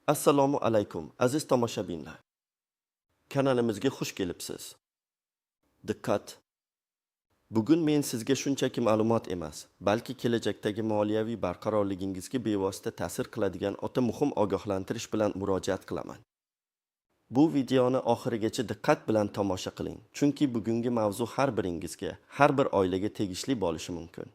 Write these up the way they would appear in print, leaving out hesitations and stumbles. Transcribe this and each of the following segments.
Assalomu alaykum, aziz tomoshabinlar. Kanalimizga xush kelibsiz. Diqqat! Bugun men sizga shunchaki ma'lumot emas, balki kelajakdagi moliyaviy barqarorligingizga bevosita ta'sir qiladigan o'ta muhim ogohlantirish bilan murojaat qilaman. Bu videoni oxirigacha diqqat bilan tomosha qiling, chunki bugungi mavzu har biringizga, har bir oilaga tegishli bo'lishi mumkin.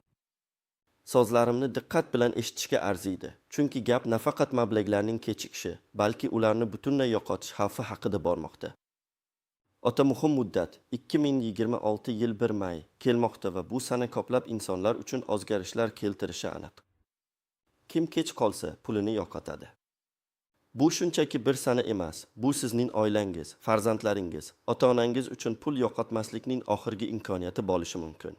So'zlarimni diqqat bilan eshitishga arziydi, chunki gap nafaqat mablag'larning kechikishi, balki ularni butunlay yo'qotish xavfi haqida bormoqda. O'ta muhim muddat 2026 yil 1 may kelmoqda va bu sana ko'plab insonlar uchun o'zgarishlar keltirishi aniq. Kim kech qolsa, pulini yo'qotadi. Bu shunchaki bir sana emas, bu sizning oilangiz, farzandlaringiz, ota-onangiz uchun pul yo'qotmaslikning oxirgi imkoniyati bo'lishi mumkin.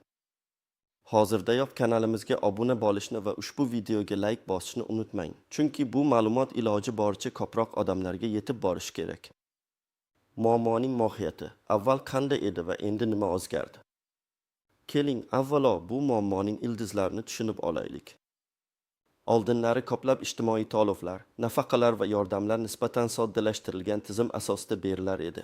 Hozirdayoq kanalimizga obuna bo'lishni va ushbu videoga like bosishni unutmang, chunki bu ma'lumot iloji boricha ko'proq odamlarga yetib borishi kerak. Muammoning mohiyati avval qanday edi va endi nima o'zgardi? Keling, avvalo bu muammoning ildizlarini tushunib olaylik. Oldinlari ko'plab ijtimoiy to'lovlar, nafaqalar va yordamlar nisbatan soddalashtirilgan tizim asosida berilar edi.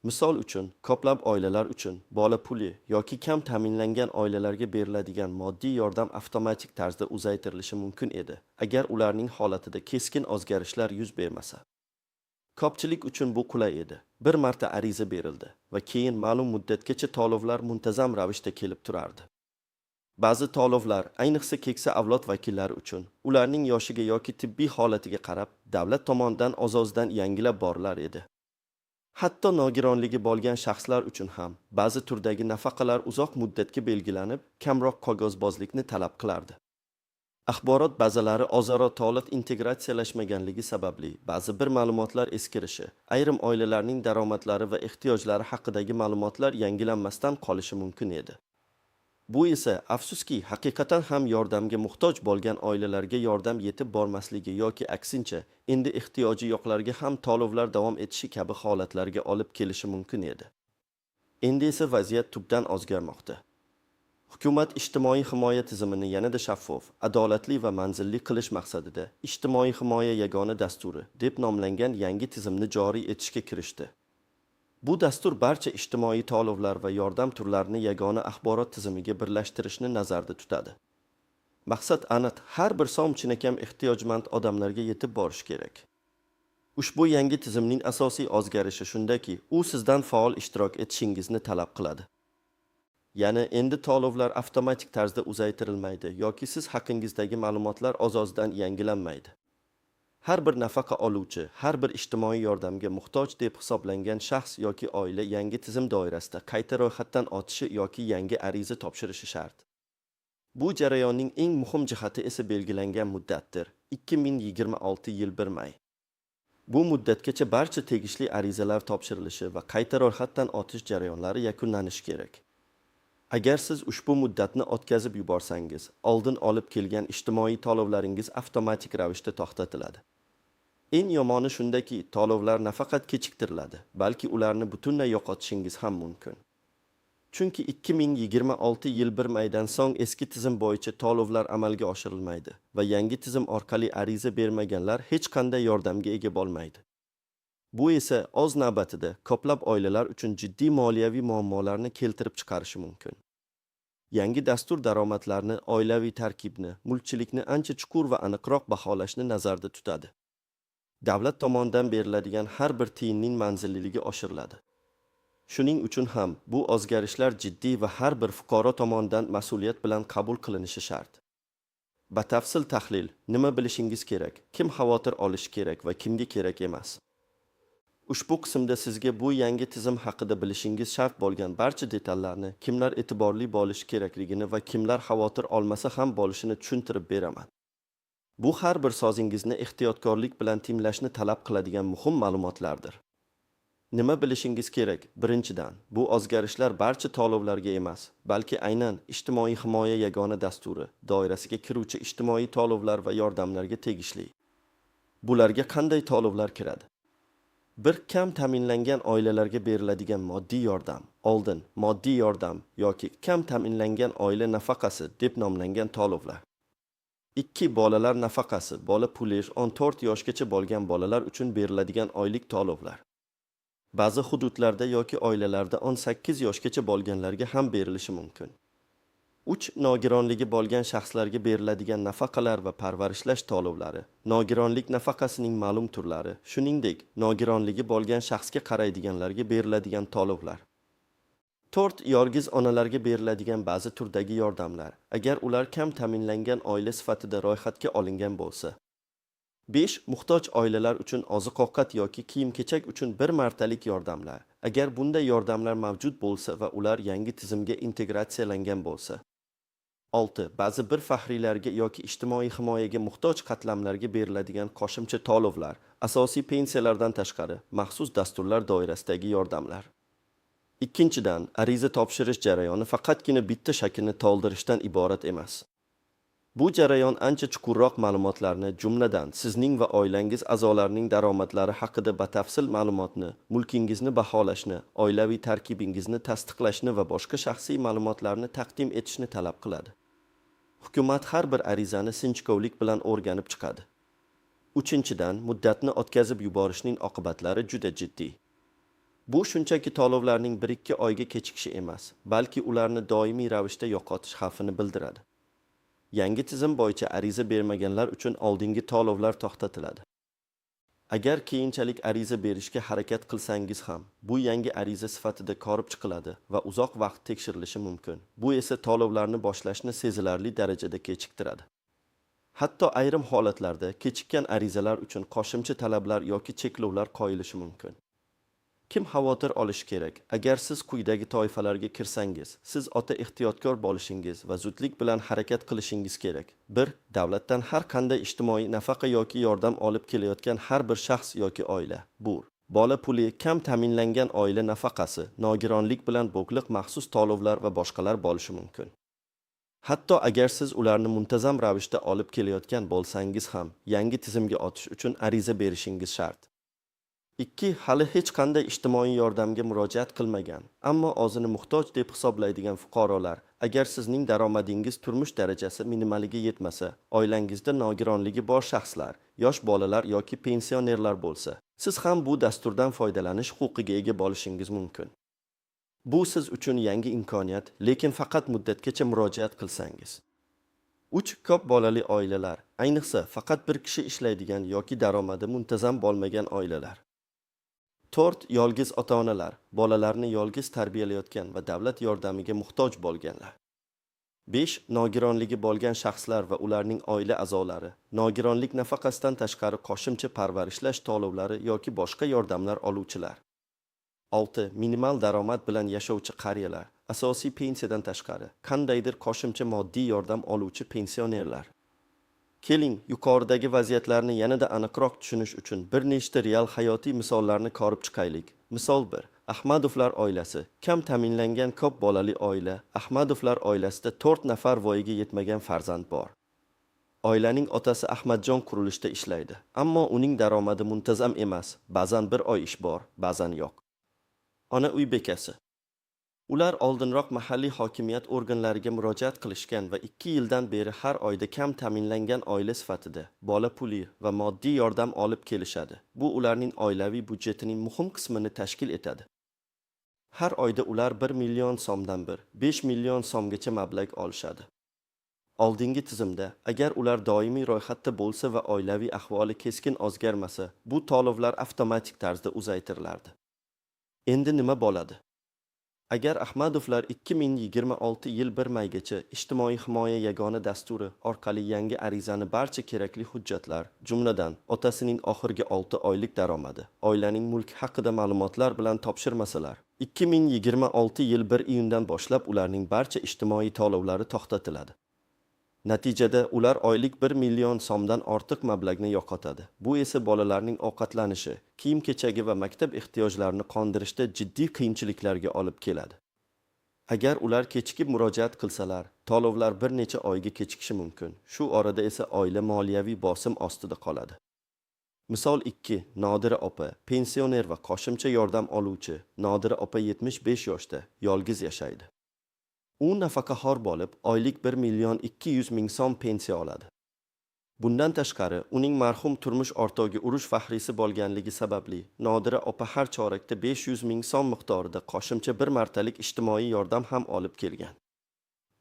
Misol uchun, ko'plab oilalar uchun bola puli yoki kam ta'minlangan oilalarga beriladigan moddiy yordam avtomatik tarzda uzaytirilishi mumkin edi, agar ularning holatida keskin o'zgarishlar yuz bermasa. Ko'pchilik uchun bu qulay edi. Bir marta ariza berildi va keyin ma'lum muddatgacha to'lovlar muntazam ravishda kelib turardi. Ba'zi to'lovlar, ayniqsa keksa avlod vakillari uchun, ularning yoshiga yoki tibbiy holatiga qarab, davlat tomonidan o'z-o'zidan yangilab borilar edi. Hatto nogironligi bo'lgan shaxslar uchun ham ba'zi turdagi nafaqalar uzoq muddatga belgilanib, kamroq qog'ozbozlikni talab qilardi. Axborot bazalari o'zaro to'liq integratsiyalashmaganligi sababli ba'zi bir ma'lumotlar eskirishi, ayrim oilalarning daromadlari va ehtiyojlari haqidagi ma'lumotlar yangilanmasdan qolishi mumkin edi. Bu esa afsuski haqiqatan ham yordamga muhtoj bo'lgan oilalarga yordam yetib bormasligi yoki aksincha, endi ehtiyoji yo'qlarga ham to'lovlar davom etishi kabi holatlarga olib kelishi mumkin edi. Endi esa vaziyat tubdan o'zgarmoqda. Hukumat ijtimoiy himoya tizimini yanada shaffof, adolatli va manzilli qilish maqsadida Ijtimoiy himoya yagona dasturi deb nomlangan yangi tizimni joriy etishga kirishdi. Bu dastur barcha ijtimoiy to'lovlar va yordam turlarini yagona axborot tizimiga birlashtirishni nazarda tutadi. Maqsad aniq, har bir so'm chinakam ehtiyojmand odamlarga yetib borishi kerak. Ushbu yangi tizimning asosiy o'zgarishi shundaki, u sizdan faol ishtirok etishingizni talab qiladi. Ya'ni endi to'lovlar avtomatik tarzda uzaytirilmaydi yoki siz haqingizdagi ma'lumotlar o'z-o'zidan yangilanmaydi. Har bir nafaqa oluvchi, har bir ijtimoiy yordamga muhtoj deb hisoblangan shaxs yoki oila yangi tizim doirasida qayta ro'yxatdan o'tishi yoki yangi ariza topshirishi shart. Bu jarayonning eng muhim jihati esa belgilangan muddatdir, 2026 yil 1 may. Bu muddatgacha barcha tegishli arizalar topshirilishi va qayta ro'yxatdan o'tish jarayonlari yakunlanishi kerak. Agar siz ushbu muddatni o'tkazib yuborsangiz, oldin olib kelgan ijtimoiy to'lovlaringiz avtomatik ravishda to'xtatiladi. Eng yomoni shundaki, to'lovlar nafaqat kechiktiriladi, balki ularni butunlay yo'qotishingiz ham mumkin. Chunki 2026 yil 1 maydan so'ng eski tizim bo'yicha to'lovlar amalga oshirilmaydi va yangi tizim orqali ariza bermaganlar hech qanday yordamga ega bo'lmaydi. Bu esa o'z navbatida ko'plab oilalar uchun jiddiy moliyaviy muammolarni keltirib chiqarishi mumkin. Yangi dastur daromadlarni, oilaviy tarkibni, mulkchilikni ancha chuqur va aniqroq baholashni nazarda tutadi. Davlat tomonidan beriladigan har bir tiyinning manzilliligi oshiriladi. Shuning uchun ham bu o'zgarishlar jiddiy va har bir fuqaro tomonidan mas'uliyat bilan qabul qilinishi shart. Batafsil tahlil, nima bilishingiz kerak, kim xavotir olishi kerak va kimga kerak emas. Ushbu qismda sizga bu yangi tizim haqida bilishingiz shart bo'lgan barcha detallarni, kimlar e'tiborli bo'lishi kerakligini va kimlar xavotir olmasa ham bo'lishini tushuntirib beraman. Bu har bir so'zingizni ehtiyotkorlik bilan tinglashni talab qiladigan muhim ma'lumotlardir. Nima bilishingiz kerak? Birinchidan, bu o'zgarishlar barcha to'lovlarga emas, balki aynan ijtimoiy himoya yagona dasturi doirasiga kiruvchi ijtimoiy to'lovlar va yordamlarga tegishli. Bularga qanday to'lovlar kiradi? Bir kam ta'minlangan oilalarga beriladigan moddiy yordam, oldin moddiy yordam yoki kam ta'minlangan oila nafaqasi deb nomlangan to'lovlar. 2. Bolalar nafaqasi, bola puli 14 yoshgacha bo'lgan bolalar uchun beriladigan oylik to'lovlar. Ba'zi hududlarda yoki oilalarda 18 yoshgacha bo'lganlarga ham berilishi mumkin. 3. Nogironligi bo'lgan shaxslarga beriladigan nafaqalar va parvarishlash to'lovlari. Nogironlik nafaqasining ma'lum turlari, shuningdek, nogironligi bo'lgan shaxsga qaraydiganlarga beriladigan to'lovlar. 4. Yolg'iz onalarga beriladigan ba'zi turdagi yordamlar, agar ular kam ta'minlangan oila sifatida ro'yxatga olingan bo'lsa. 5. Muhtoj oilalar uchun oziq-ovqat yoki kiyim-kechak uchun bir martalik yordamlar, agar bunday yordamlar mavjud bo'lsa va ular yangi tizimga integratsiyalangan bo'lsa. 6. Ba'zi bir faxriylarga yoki ijtimoiy himoyaga muhtoj qatlamlarga beriladigan qo'shimcha to'lovlar, asosiy pensiyalardan tashqari, maxsus dasturlar doirasidagi yordamlar. Ikkinchidan, ariza topshirish jarayoni faqatgina bitta shaklni to'ldirishdan iborat emas. Bu jarayon ancha chuqurroq ma'lumotlarni, jumladan sizning va oilangiz a'zolarining daromadlari haqida batafsil ma'lumotni, mulkingizni baholashni, oilaviy tarkibingizni tasdiqlashni va boshqa shaxsiy ma'lumotlarni taqdim etishni talab qiladi. Hukumat har bir arizani sinchkovlik bilan o'rganib chiqadi. Uchinchidan, muddatni o'tkazib yuborishning oqibatlari juda jiddiy. Bu shunchaki to'lovlarning 1-2 oyga kechikishi emas, balki ularni doimiy ravishda yo'qotish xavfini bildiradi. Yangi tizim bo'yicha ariza bermaganlar uchun oldingi to'lovlar to'xtatiladi. Agar keyinchalik ariza berishga harakat qilsangiz ham, bu yangi ariza sifatida ko'rib chiqiladi va uzoq vaqt tekshirilishi mumkin. Bu esa to'lovlarni boshlashni sezilarli darajada kechiktiradi. Hatto ayrim holatlarda kechikkan arizalar uchun qo'shimcha talablar yoki cheklovlar qo'yilishi mumkin. Kim xavotir olishi kerak? Agar siz quyidagi toifalarga kirsangiz, siz o'ta ehtiyotkor bo'lishingiz va zudlik bilan harakat qilishingiz kerak. 1. Davlatdan har qanday ijtimoiy nafaqa yoki yordam olib kelayotgan har bir shaxs yoki oila. Bu bola puli, kam ta'minlangan oila nafaqasi, nogironlik bilan bog'liq maxsus to'lovlar va boshqalar bo'lishi mumkin. Hatto agar siz ularni muntazam ravishda olib kelayotgan bo'lsangiz ham, yangi tizimga o'tish uchun ariza berishingiz shart. 2. Hali hech qanday ijtimoiy yordamga murojaat qilmagan, ammo o'zini muhtoj deb hisoblaydigan fuqarolar, agar sizning daromadingiz turmush darajasi minimaliga yetmasa, oilangizda nogironligi bor shaxslar, yosh bolalar yoki pensionerlar bo'lsa, siz ham bu dasturdan foydalanish huquqiga ega bo'lishingiz mumkin. Bu siz uchun yangi imkoniyat, lekin faqat muddatgacha murojaat qilsangiz. 3. Ko'p bolali oilalar, ayniqsa faqat bir kishi ishlaydigan yoki daromadi muntazam bo'lmagan oilalar. 4. Yolg'iz ota-onalar, bolalarni yolg'iz tarbiyalayotgan va davlat yordamiga muhtoj bo'lganlar. 5. Nogironligi bo'lgan shaxslar va ularning oila a'zolari, nogironlik nafaqasidan tashqari qo'shimcha parvarishlash to'lovlari yoki boshqa yordamlar oluvchilar. 6. Minimal daromad bilan yashovchi qariyalar, asosiy pensiyadan tashqari qandaydir qo'shimcha moddiy yordam oluvchi pensionerlar. Keling, yuqoridagi vaziyatlarni yanada aniqroq tushunish uchun bir nechta real hayotiy misollarni ko'rib chiqaylik. Misol 1. Ahmadovlar oilasi, kam ta'minlangan ko'p bolali oila. Ahmadovlar oilasida 4 nafar voyaga yetmagan farzand bor. Oilaning otasi Ahmadjon qurilishda ishlaydi, ammo uning daromadi muntazam emas. Ba'zan bir oy ish bor, ba'zan yo'q. Ona uy bekasi. Ular oldinroq mahalliy hokimiyat organlariga murojaat qilishgan va 2 yildan beri har oyda kam ta'minlangan oila sifatida bola puli va moddiy yordam olib kelishadi. Bu ularning oilaviy budjetining muhim qismini tashkil etadi. Har oyda ular 1 million so'mdan 5 million so'mgacha mablag' olishadi. Oldingi tizimda, agar ular doimiy ro'yxatda bo'lsa va oilaviy ahvoli keskin o'zgarmasa, bu to'lovlar avtomatik tarzda uzaytirilardi. Endi nima bo'ladi? Agar Ahmadovlar 2026 yil 1 maygacha ijtimoiy himoya yagona dasturi orqali yangi arizani barcha kerakli hujjatlar, jumladan otasining oxirgi 6 oylik daromadi, oilaning mulki haqida ma'lumotlar bilan topshirmasalar, 2026 yil 1 iyundan boshlab ularning barcha ijtimoiy to'lovlari to'xtatiladi. Natijada ular oylik 1 million so'mdan ortiq mablag'ni yo'qotadi. Bu esa bolalarning ovqatlanishi, kiyim-kechagi va maktab ehtiyojlarini qondirishda jiddiy qiyinchiliklarga olib keladi. Agar ular kechikib murojaat qilsalar, to'lovlar bir necha oyga kechikishi mumkin. Shu orada esa oila moliyaviy bosim ostida qoladi. Misol 2. Nodira opa, pensioner va qo'shimcha yordam oluvchi. Nodira opa 75 yoshda, yolg'iz yashaydi. U nafaqaxo'r bo'lib, oylik 1 million 200 ming so'm pensiya oladi. Bundan tashqari, uning marhum turmush o'rtog'i urush faxriysi bo'lganligi sababli Nodira opa har chorakda 500 ming so'm miqdorida qo'shimcha bir martalik ijtimoiy yordam ham olib kelgan.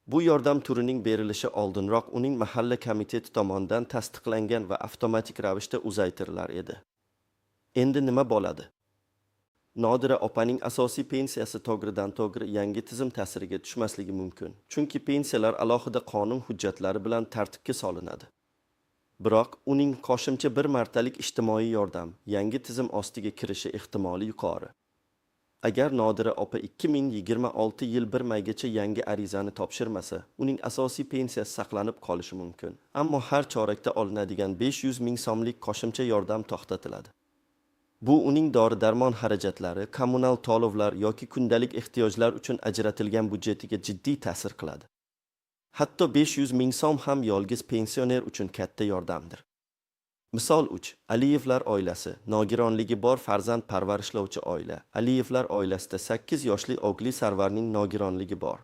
Bu yordam turining berilishi oldinroq uning mahalla komiteti tomonidan tasdiqlangan va avtomatik ravishda uzaytirilar edi. Endi nima bo'ladi? Nodira opaning asosiy pensiyasi to'g'ridan-to'g'ri yangi tizim ta'siriga tushmasligi mumkin, chunki pensiyalar alohida qonun hujjatlari bilan tartibga solinadi. Biroq uning qo'shimcha bir martalik ijtimoiy yordam yangi tizim ostiga kirishi ehtimoli yuqori. Agar Nodira opa 2026 yil 1 maygacha yangi arizani topshirmasa, uning asosiy pensiyasi saqlanib qolishi mumkin. Ammo har chorakda olinadigan 500 ming so'mlik qo'shimcha yordam to'xtatiladi. Bu uning dori-darmon xarajatlari, kommunal to'lovlar yoki kundalik ehtiyojlar uchun ajratilgan budjetiga jiddiy ta'sir qiladi. Hatto 500 ming so'm ham yolg'iz pensioner uchun katta yordamdir. Misol 3. Aliyevlar oilasi, nogironligi bor farzand parvarishlovchi oila. Aliyevlar oilasida 8 yoshli o'g'li Sarvarning nogironligi bor.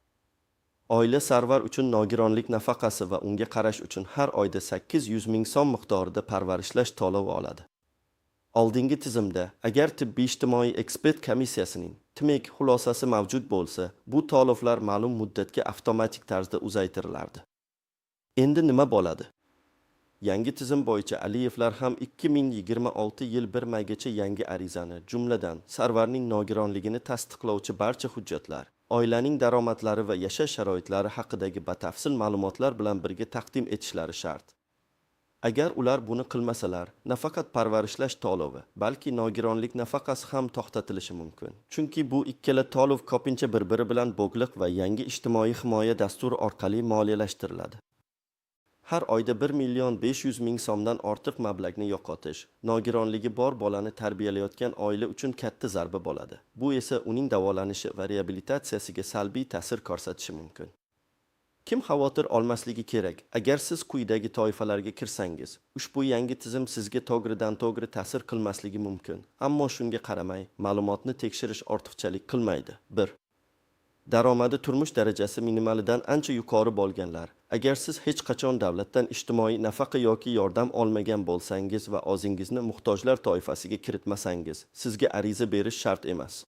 Oila Sarvar uchun nogironlik nafaqasi va unga qarash uchun har oyda 800 ming so'm miqdorida parvarishlash to'lovi oladi. Oldingi tizimda, agar tibbiy-ijtimoiy ekspert komissiyasining TMEK xulosasi mavjud bo'lsa, bu to'lovlar ma'lum muddatga avtomatik tarzda uzaytirilardi. Endi nima bo'ladi? Yangi tizim bo'yicha Aliyevlar ham 2026 yil 1 maygacha yangi arizani, jumladan Sarvarning nogironligini tasdiqlovchi barcha hujjatlar, oilaning daromadlari va yashash sharoitlari haqidagi batafsil ma'lumotlar bilan birga taqdim etishlari shart. Agar ular buni qilmasalar, nafaqat parvarishlash to'lovi, balki nogironlik nafaqasi ham to'xtatilishi mumkin. Chunki bu ikkala to'lov ko'pincha bir-biri bilan bog'liq va yangi ijtimoiy himoya dasturi orqali moliyalashtiriladi. Har oyda 1 million 500 ming so'mdan ortiq mablag'ni yo'qotish, nogironligi bor bolani tarbiyalayotgan oila uchun katta zarba bo'ladi. Bu esa uning davolanishi va reabilitatsiyasiga salbiy ta'sir ko'rsatishi mumkin. Kim xavotir olmasligi kerak? Agar siz quyidagi toifalarga kirsangiz, ushbu yangi tizim sizga to'g'ridan-to'g'ri ta'sir qilmasligi mumkin. Ammo shunga qaramay, ma'lumotni tekshirish ortiqchalik qilmaydi. 1. Daromadi turmush darajasi minimalidan ancha yuqori bo'lganlar. Agar siz hech qachon davlatdan ijtimoiy nafaqa yoki yordam olmagan bo'lsangiz va o'zingizni muhtojlar toifasiga kiritmasangiz, sizga ariza berish shart emas.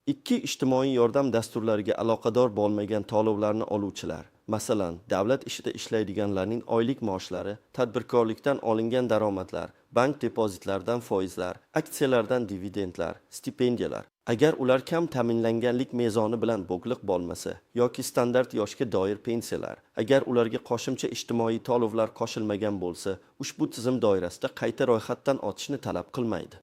2. Ijtimoiy yordam dasturlariga aloqador bo'lmagan to'lovlarni oluvchilar, masalan, davlat ishida ishlaydiganlarning oylik maoshlari, tadbirkorlikdan olingan daromadlar, bank depozitlaridan foizlar, aksiyalardan dividendlar, stipendiyalar. Agar ular kam ta'minlanganlik mezoni bilan bog'liq bo'lmasa yoki standart yoshga doir pensiyalar, agar ularga qo'shimcha ijtimoiy to'lovlar qo'shilmagan bo'lsa, ushbu tizim doirasida qayta ro'yxatdan o'tishni talab qilmaydi.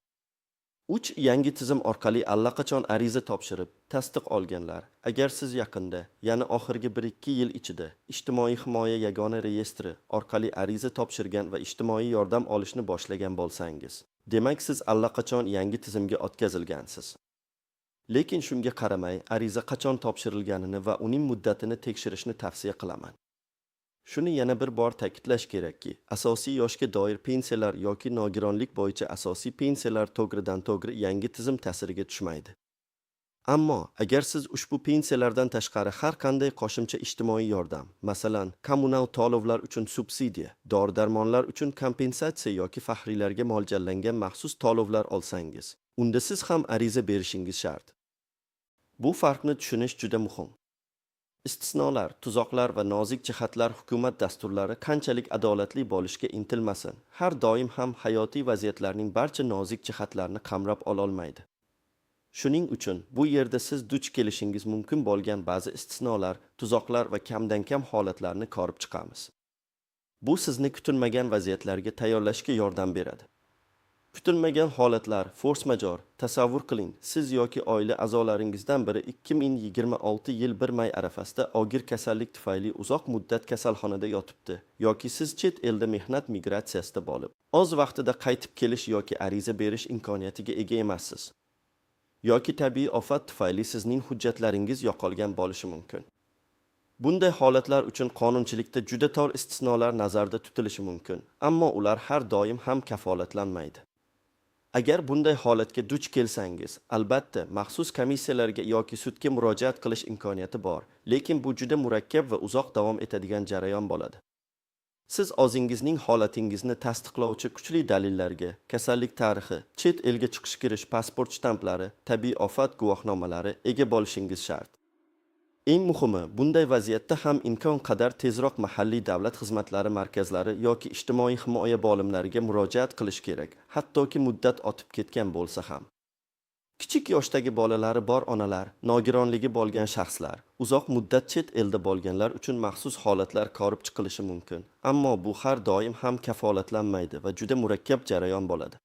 3. Yangi tizim orqali allaqachon ariza topshirib, tasdiq olganlar. Agar siz yaqinda, ya'ni oxirgi 1-2 yil ichida ijtimoiy himoya yagona reyestri orqali ariza topshirgan va ijtimoiy yordam olishni boshlagan bo'lsangiz, demak siz allaqachon yangi tizimga o'tkazilgansiz. Lekin shunga qaramay, ariza qachon topshirilganini va uning muddatini tekshirishni tavsiya qilaman. Shuni yana bir bor ta'kidlash kerakki, asosiy yoshga doir pensiyalar yoki nogironlik bo'yicha asosiy pensiyalar to'g'ridan-to'g'ri yangi tizim ta'siriga tushmaydi. Ammo agar siz ushbu pensiyalardan tashqari har qanday qo'shimcha ijtimoiy yordam, masalan, kommunal to'lovlar uchun subsidiya, dori-darmonlar uchun kompensatsiya yoki faxriylarga mo'ljallangan maxsus to'lovlar olsangiz, unda siz ham ariza berishingiz shart. Bu farqni tushunish juda muhim. Istisnolar, tuzoqlar va nozik jihatlar hukumat dasturlari qanchalik adolatli bo'lishga intilmasin, har doim ham hayotiy vaziyatlarning barcha nozik jihatlarini qamrab ololmaydi. Shuning uchun bu yerda siz duch kelishingiz mumkin bo'lgan ba'zi istisnolar, tuzoqlar va kamdan-kam holatlarni ko'rib chiqamiz. Bu sizni kutilmagan vaziyatlarga tayyorlashga yordam beradi. Kutilmagan holatlar, force majeure. Tasavvur qiling, siz yoki oila a'zolaringizdan biri 2026 yil 1 may arafasida og'ir kasallik tufayli uzoq muddat kasalxonada yotibdi, yoki siz chet elda mehnat migratsiyasida bo'lib, oz vaqtida qaytib kelish yoki ariza berish imkoniyatiga ega emassiz. Yoki tabiiy ofat tufayli sizning hujjatlaringiz yo'qolgan bo'lishi mumkin. Bunday holatlar uchun qonunchilikda juda tor istisnolar nazarda tutilishi mumkin, ammo ular har doim ham kafolatlanmaydi. Agar bunday holatga duch kelsangiz, albatta maxsus komissiyalarga yoki sudga murojaat qilish imkoniyati bor, lekin bu juda murakkab va uzoq davom etadigan jarayon bo'ladi. Siz o'zingizning holatingizni tasdiqlovchi kuchli dalillarga, kasallik tarixi, chet elga chiqish-kirish pasport shtamplari, tabiiy ofat guvohnomalari ega bo'lishingiz shart. Eng muhimi, bunday vaziyatda ham imkon qadar tezroq mahalliy davlat xizmatlari markazlari yoki ijtimoiy himoya bo'limlariga murojaat qilish kerak, hattoki muddat o'tib ketgan bo'lsa ham. Kichik yoshdagi bolalari bor onalar, nogironligi bo'lgan shaxslar, uzoq muddat chet elda bo'lganlar uchun maxsus holatlar ko'rib chiqilishi mumkin. Ammo bu har doim ham kafolatlanmaydi va juda murakkab jarayon bo'ladi.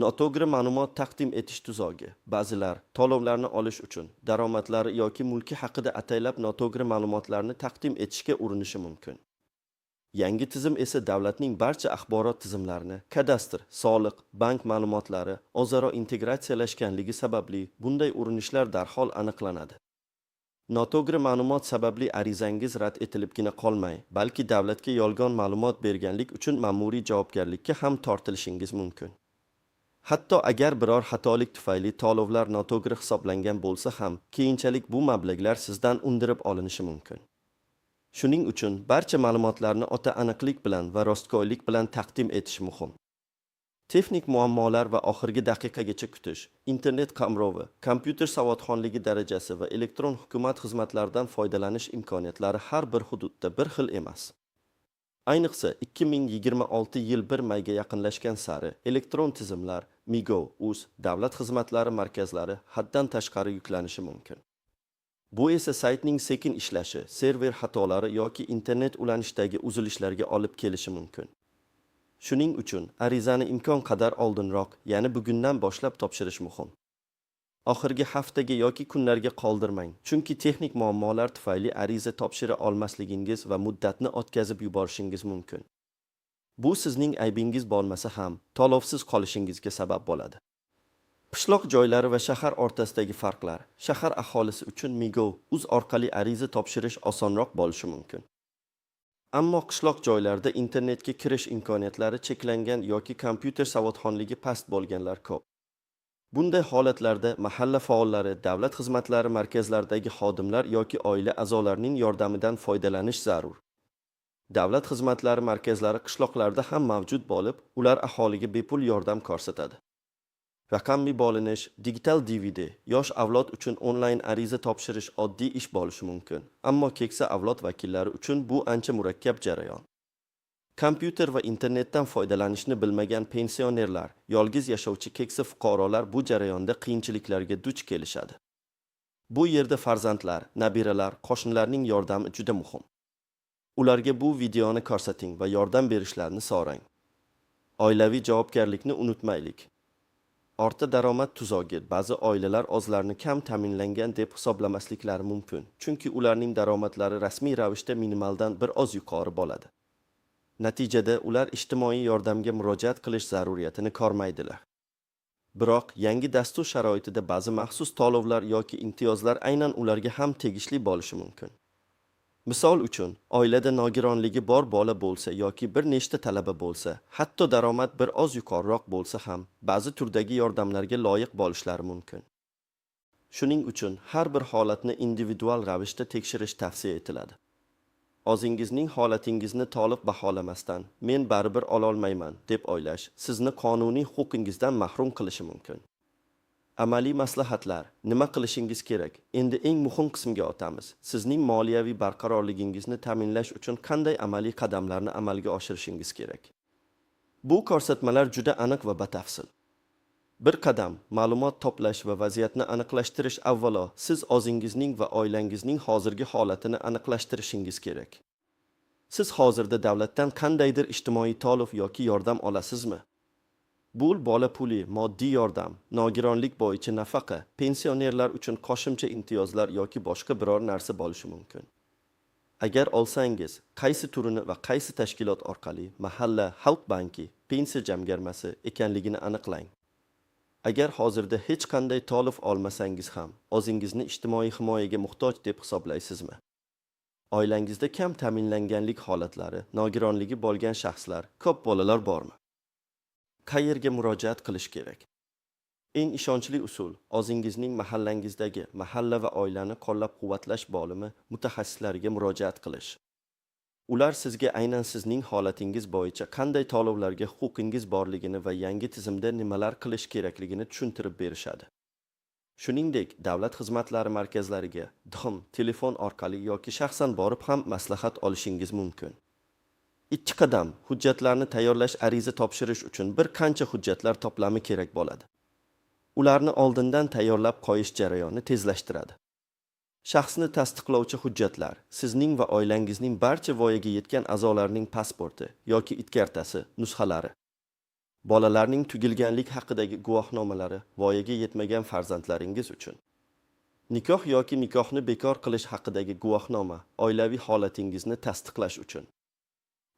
Noto'g'ri ma'lumot taqdim etish tuzog'i. Ba'zilar to'lovlarni olish uchun daromadlari yoki mulki haqida ataylab noto'g'ri ma'lumotlarni taqdim etishga urinishi mumkin. Yangi tizim esa davlatning barcha axborot tizimlarini, kadastr, soliq, bank ma'lumotlari o'zaro integratsiyalashganligi sababli bunday urinishlar darhol aniqlanadi. Noto'g'ri ma'lumot sababli arizangiz rad etilibgina qolmay, balki davlatga yolg'on ma'lumot berganlik uchun ma'muriy javobgarlikka ham tortilishingiz mumkin. Hatto agar biror xatolik tufayli to'lovlar noto'g'ri hisoblangan bo'lsa ham, keyinchalik bu mablag'lar sizdan undirib olinishi mumkin. Shuning uchun barcha ma'lumotlarni o'ta aniqlik bilan va rostgo'ylik bilan taqdim etish muhim. Texnik muammolar va oxirgi daqiqagacha kutish, internet qamrovi, kompyuter savodxonligi darajasi va elektron hukumat xizmatlaridan foydalanish imkoniyatlari har bir hududda bir xil emas. Ayniqsa 2026 yil 1 mayga yaqinlashgan sari elektron tizimlar, Migo, Uz, davlat xizmatlari markazlari haddan tashqari yuklanishi mumkin. Bu esa saytning sekin ishlashi, server xatolari yoki internet ulanishdagi uzilishlarga olib kelishi mumkin. Shuning uchun arizani imkon qadar oldinroq, ya'ni bugundan boshlab topshirish muhim. Oxirgi haftaga yoki kunlarga qoldirmang, chunki texnik muammolar tufayli ariza topshira olmasligingiz va muddatni o'tkazib yuborishingiz mumkin. Bu sizning aybingiz bo'lmasa ham, to'lovsiz qolishingizga sabab bo'ladi. Qishloq joylari va shahar o'rtasidagi farqlar. Shahar aholisi uchun Migo, Uz orqali ariza topshirish osonroq bo'lishi mumkin. Ammo qishloq joylarda internetga kirish imkoniyatlari cheklangan yoki kompyuter savodxonligi past bo'lganlar ko'p. Bunday holatlarda mahalla faollari, davlat xizmatlari markazlaridagi xodimlar yoki oila a'zolarining yordamidan foydalanish zarur. Davlat xizmatlari markazlari qishloqlarda ham mavjud bo'lib, ular aholiga bepul yordam ko'rsatadi. Raqamli bo'linish, digital DVD, yosh avlod uchun onlayn ariza topshirish oddiy ish bo'lishi mumkin, ammo keksa avlod vakillari uchun bu ancha murakkab jarayon. Kompyuter va internetdan foydalanishni bilmagan pensionerlar, yolg'iz yashovchi keksa fuqarolar bu jarayonda qiyinchiliklarga duch kelishadi. Bu yerda farzandlar, nabiralar, qo'shnilarning yordami juda muhim. Ularga bu videoni ko'rsating va yordam berishlarini so'rang. Oilaviy javobgarlikni unutmaylik. Orta daromad tuzog'i ba'zi oilalar o'zlarini kam ta'minlangan deb hisoblamasliklari mumkin, chunki ularning daromadlari rasmiy ravishda minimaldan bir oz yuqori bo'ladi. Natijada ular ijtimoiy yordamga murojaat qilish zaruriyatini ko'rmaydilar. Biroq yangi dastur sharoitida ba'zi maxsus to'lovlar yoki imtiyozlar aynan ularga ham tegishli bo'lishi mumkin. Misol uchun, oilada nogironligi bor bola bo'lsa yoki bir nechta talaba bo'lsa, hatto daromad bir oz yuqoriroq bo'lsa ham, ba'zi turdagi yordamlarga loyiq bo'lishlari mumkin. Shuning uchun har bir holatni individual ravishda tekshirish tavsiya etiladi. O'zingizning holatingizni to'liq baholamasdan, men baribir ololmayman deb o'ylash sizni qonuniy huquqingizdan mahrum qilishi mumkin. Amaliy maslahatlar, nima qilishingiz kerak? Endi eng muhim qismga o'tamiz. Sizning moliyaviy barqarorligingizni ta'minlash uchun qanday amaliy qadamlarni amalga oshirishingiz kerak? Bu ko'rsatmalar juda aniq va batafsil. Bir qadam, ma'lumot to'plash va vaziyatni aniqlashtirish. Avvalo, siz o'zingizning va oilangizning hozirgi holatini aniqlashtirishingiz kerak. Siz hozirda davlatdan qandaydir ijtimoiy to'lov yoki yordam olasizmi? Bu bola puli, moddiy yordam, nogironlik bo'yicha nafaqa, pensionerlar uchun qo'shimcha imtiyozlar yoki boshqa biror narsa bo'lishi mumkin. Agar olsangiz, qaysi turini va qaysi tashkilot orqali, mahalla, xalq banki, pensiya jamg'armasi ekanligini aniqlang. Agar hozirda hech qanday to'lov olmasangiz ham, o'zingizni ijtimoiy himoyaga muhtoj deb hisoblaysizmi? Oilangizda kam ta'minlanganlik holatlari, nogironligi bo'lgan shaxslar, ko'p bolalar bormi? Qayerga murojaat qilish kerak? Eng ishonchli usul o'zingizning mahallangizdagi mahalla va oilani qo'llab-quvvatlash bo'limi mutaxassislariga murojaat qilish. Ular sizga aynan sizning holatingiz bo'yicha qanday to'lovlarga huquqingiz borligini va yangi tizimda nimalar qilish kerakligini tushuntirib berishadi. Shuningdek, davlat xizmatlari markazlariga DXIM telefon orqali yoki shaxsan borib ham maslahat olishingiz mumkin. Ikki qadam hujjatlarni tayyorlash ariza topshirish uchun bir qancha hujjatlar to'plami kerak bo'ladi. Ularni oldindan tayyorlab qo'yish jarayonni tezlashtiradi. Shaxsni tasdiqlovchi hujjatlar sizning va oilangizning barcha voyaga yetgan a'zolarining pasporti yoki it kartasi nusxalari, bolalarning tug'ilganlik haqidagi guvohnomalari voyaga yetmagan farzandlaringiz uchun, nikoh yoki nikohni bekor qilish haqidagi guvohnoma oilaviy holatingizni tasdiqlash uchun,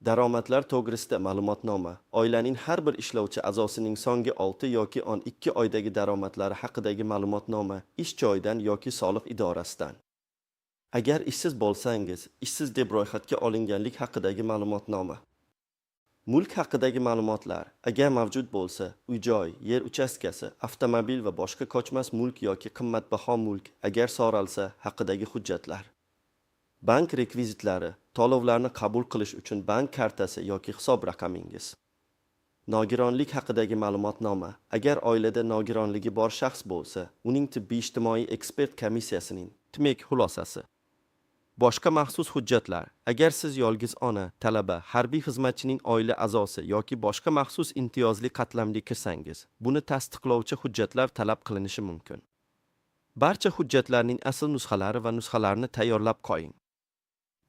daromadlar to'g'risida ma'lumotnoma oilaning har bir ishlovchi a'zosining so'nggi 6 yoki 12 oydagi daromadlari haqidagi ma'lumotnoma ish joyidan yoki soliq idorasidan. Agar ishsiz bo'lsangiz, ishsiz deb ro'yxatga olinganlik haqidagi ma'lumotnoma. Mulk haqidagi ma'lumotlar, agar mavjud bo'lsa, uy-joy, yer uchastkasi, avtomobil va boshqa ko'chmas mulk yoki qimmatbaho mulk agar so'ralsa haqidagi hujjatlar. Bank rekvizitlari, to'lovlarni qabul qilish uchun bank kartasi yoki hisob raqamingiz. Nogironlik haqidagi ma'lumotnoma, agar oilada nogironligi bor shaxs bo'lsa, uning tibbiy ijtimoiy ekspert komissiyasining TMEK xulosasi. Boshqa maxsus hujjatlar, agar siz yolg'iz ona, talaba, harbiy xizmatchining oila a'zosi yoki boshqa maxsus imtiyozli qatlamga kirsangiz, buni tasdiqlovchi hujjatlar talab qilinishi mumkin. Barcha hujjatlarning asl nusxalari va nusxalarini tayyorlab qo'ying.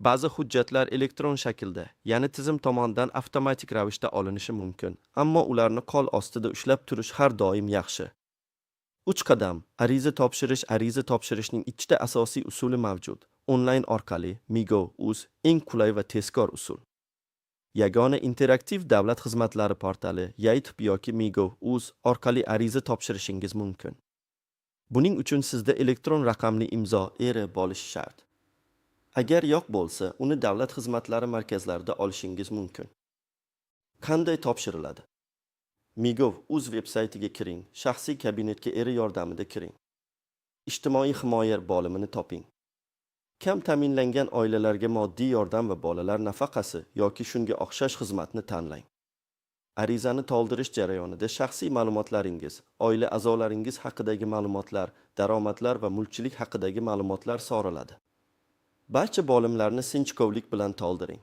Ba'zi hujjatlar elektron shaklda, ya'ni tizim tomonidan avtomatik ravishda olinishi mumkin, ammo ularni qo'l ostida ushlab turish har doim yaxshi. 3 qadam ariza topshirishning ikkita asosiy usuli mavjud. Onlayn orqali, Migo.uz eng qulay va tezkor usul. Yagona interaktiv davlat xizmatlari portali YouTube yoki Migo.uz orqali ariza topshirishingiz mumkin. Buning uchun sizda elektron raqamli imzo bo'lishi shart. Agar yo'q bo'lsa, uni davlat xizmatlari markazlarida olishingiz mumkin. Qanday topshiriladi? Migo.uz veb-saytiga kiring, shaxsiy kabinetga yordamida kiring. Ijtimoiy himoya bo'limini toping. Kam ta'minlangan oilalarga moddiy yordam va bolalar nafaqasi yoki shunga o'xshash xizmatni tanlang. Arizani to'ldirish jarayonida shaxsiy ma'lumotlaringiz, oila a'zolaringiz haqidagi ma'lumotlar, daromadlar va mulkchilik haqidagi ma'lumotlar so'raladi. Barcha bo'limlarni sinchkovlik bilan to'ldiring.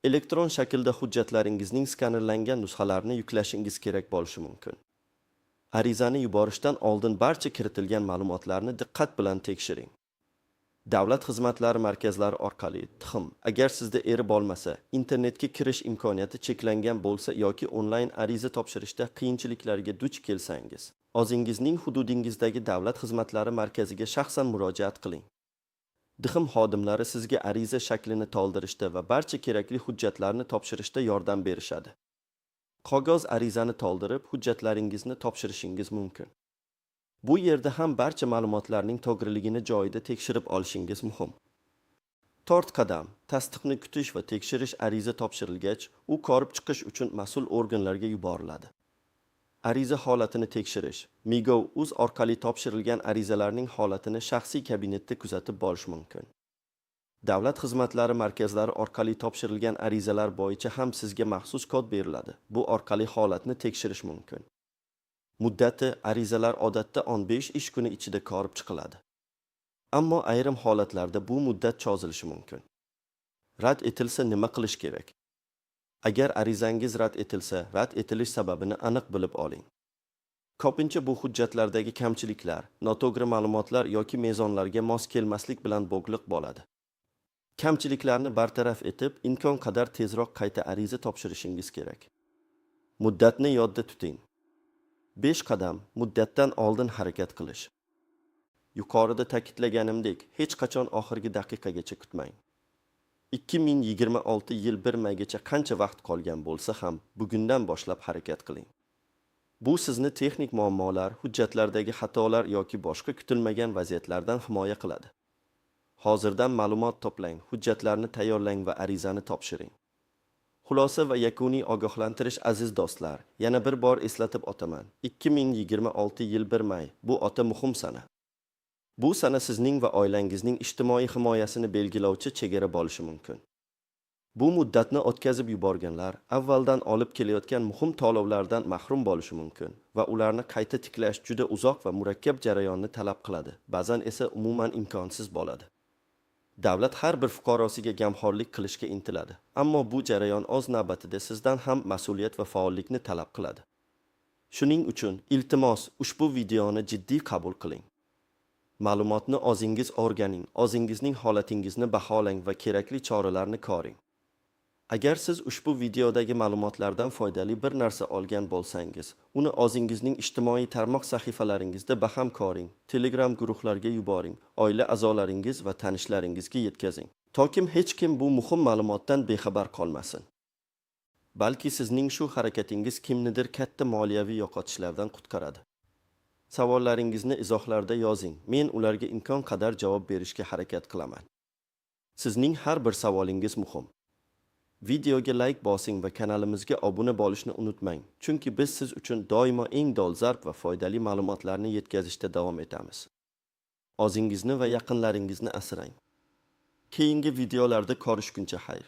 Elektron shaklda hujjatlaringizning skanerlangan nusxalarini yuklashingiz kerak bo'lishi mumkin. Arizani yuborishdan oldin barcha kiritilgan ma'lumotlarni diqqat bilan tekshiring. Davlat xizmatlari markazlari orqali DXIM agar sizda bo'lmasa, internetga kirish imkoniyati cheklangan bo'lsa yoki onlayn ariza topshirishda qiyinchiliklarga duch kelsangiz, o'zingizning hududingizdagi davlat xizmatlari markaziga shaxsan murojaat qiling. DXIM xodimlari sizga ariza shaklini to'ldirishda va barcha kerakli hujjatlarni topshirishda yordam berishadi. Qog'oz arizani to'ldirib, hujjatlaringizni topshirishingiz mumkin. Bu yerda ham barcha ma'lumotlarning to'g'riligini joyida tekshirib olishingiz muhim. 4 qadam tasdiqni kutish va tekshirish ariza topshirilgach, u ko'rib chiqish uchun mas'ul organlarga yuboriladi. Ariza holatini tekshirish. Migo.uz orqali topshirilgan arizalarning holatini shaxsiy kabinetda kuzatib borish mumkin. Davlat xizmatlari markazlari orqali topshirilgan arizalar bo'yicha ham sizga maxsus kod beriladi. Bu orqali holatni tekshirish mumkin. Muddati arizalar odatda 15 ish kuni ichida ko'rib chiqiladi. Ammo ayrim holatlarda bu muddat cho'zilishi mumkin. Rad etilsa nima qilish kerak? Agar arizangiz rad etilsa, rad etilish sababini aniq bilib oling. Ko'pincha bu hujjatlardagi kamchiliklar, noto'g'ri ma'lumotlar yoki mezonlarga mos kelmaslik bilan bog'liq bo'ladi. Kamchiliklarni bartaraf etib, imkon qadar tezroq qayta ariza topshirishingiz kerak. Muddatni yodda tuting. 5 qadam muddatdan oldin harakat qilish. Yuqorida ta'kidlaganimdek, hech qachon oxirgi daqiqagacha kutmang. 2026 yil 1 maygacha qancha vaqt qolgan bo'lsa ham, bugundan boshlab harakat qiling. Bu sizni texnik muammolar, hujjatlardagi xatolar yoki boshqa kutilmagan vaziyatlardan himoya qiladi. Hozirdan ma'lumot to'plang, hujjatlarni tayyorlang va arizani topshiring. Xulosa va yakuniy ogohlantirish aziz do'stlar, yana bir bor eslatib o'taman. 2026 yil 1 may bu o'ta muhim sana. Bu sana sizning va oilangizning ijtimoiy himoyasini belgilovchi chegara bo'lishi mumkin. Bu muddatni o'tkazib yuborganlar avvaldan olib kelayotgan muhim to'lovlardan mahrum bo'lishi mumkin va ularni qayta tiklash juda uzoq va murakkab jarayonni talab qiladi. Ba'zan esa umuman imkonsiz bo'ladi. Davlat har bir fuqarosiga gamxo'rlik qilishga intiladi, ammo bu jarayon o'z navbatida sizdan ham mas'uliyat va faollikni talab qiladi. Shuning uchun, iltimos, ushbu videoni jiddiy qabul qiling. Ma'lumotni o'zingiz o'rganing, o'zingizning holatingizni baholang va kerakli choralarni ko'ring. Agar siz ushbu videodagi ma'lumotlardan foydali bir narsa olgan bo'lsangiz, uni o'zingizning ijtimoiy tarmoq sahifalaringizda baham ko'ring, Telegram guruhlarga yuboring, oila a'zolaringiz va tanishlaringizga yetkazing. Toki hech kim bu muhim ma'lumotdan bexabar qolmasin. Balki sizning shu harakatingiz kimnidir katta moliyaviy yo'qotishlardan qutqaradi. Savollaringizni izohlarda yozing. Men ularga imkon qadar javob berishga harakat qilaman. Sizning har bir savolingiz muhim. Videoga like bosing va kanalimizga obuna bo'lishni unutmang, chunki biz siz uchun doimo eng dolzarb va foydali ma'lumotlarni yetkazishda davom etamiz. O'zingizni va yaqinlaringizni asrang. Keyingi videolarda ko'rishguncha xayr.